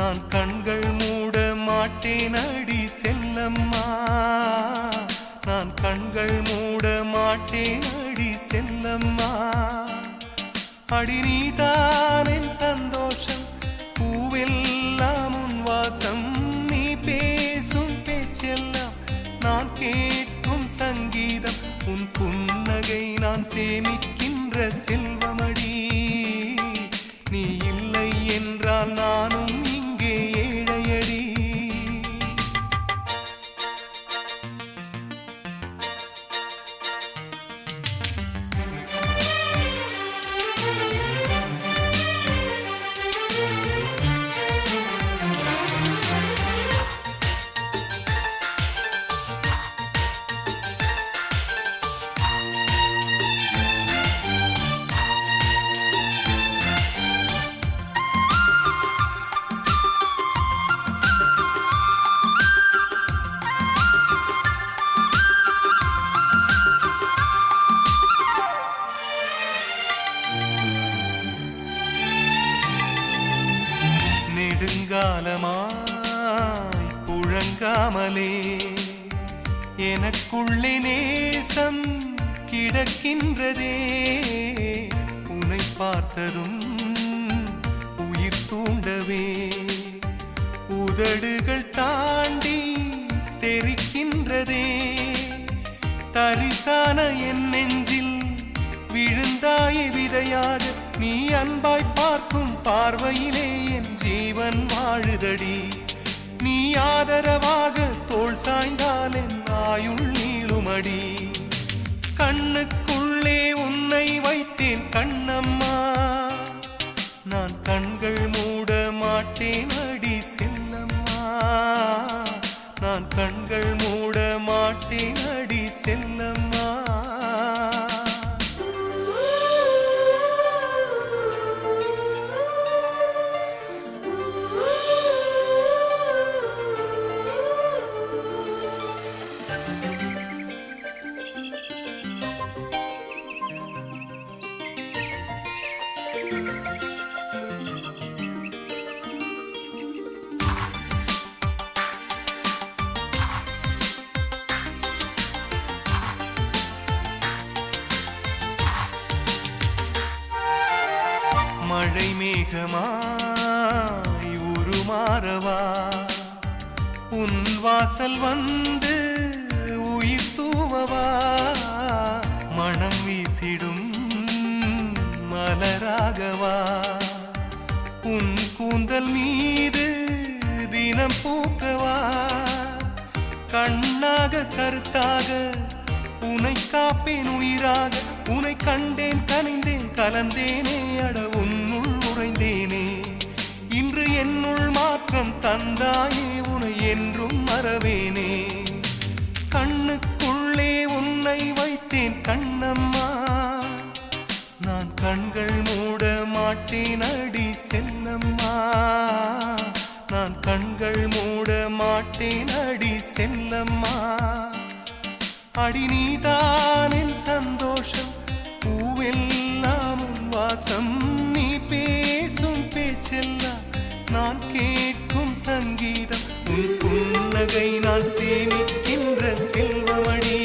நான் கண்கள் மூட மாட்டேன் அடி செல்லம்மா, நான் கண்கள் மூட மாட்டேன் அடி செல்லம்மா. அடி நீதான் என் சந்தோஷம், பூவெல்லாம் உன் வாசம், நீ பேசும் பேச்செல்லாம் நான் கேட்கும் சங்கீதம், உன் புன்னகை நான் சேமிக்கின்ற செல்வமடி. நீ இல்லை என்றால் நானும் இங்கே ஏழையடி. நெடுங்காலமாய் புழங்காமலே எனக்குள்ளே நேசம் கிடக்கின்றதே, உன்னை பார்த்ததும் உயிர் தூண்டவே உதடுகள் தாண்டி தெரிக்கின்றதே. தரிசான என் நெஞ்சில் விழுந்தாயே விதையாக, நீ அன்பாய் பார்க்கும் பார்வையிலே என் ஜீவன் வாழுதடி. நீ ஆதரவாக தோள் சாய்ந்தால் என் ஆயுள் நீளுமடி. கண்ணுக்குள்ளே உன்னை வைத்தேன் கண்ணம்மா, நான் கண்கள் மூட மாட்டேன் அடி செல்லம்மா, நான் கண்கள் மூட மாட்டேன் அடி செல்லம்மா. மழை மேகமாய் உருமாறவா, உன் வாசல் வந்து உயிர் தூவவா, மனம் வீசிடும் மலராகவா, உன் கூந்தல் மீது தினம் பூக்கவா, கண்ணாக கருத்தாக உனை காப்பேன் உயிராக, உனை கண்டேன் கனிந்தேன் கலந்தேனே அட உன்னுள் உறைந்தேனே. இன்று என்னுள் மாற்றம் தந்தாயே உனை என்றும் மறவேனே. கண்ணுக்குள்ளே உன்னை வைத்தேன் கண்ணம்மா, நான் கண்கள் மூட மாட்டேன் அடி செல்லம்மா, நான் கண்கள் மூட மாட்டேன் அடி செல்லம்மா. அடி நீதான் என் சந்தோஷம், பூவெல்லாம் உன் வாசம், நீ பேசும் பேச்செல்லாம் நான் கேட்கும் சங்கீதம், உன் புன்னகை நான் சேமிக்கின்ற செல்வமடி.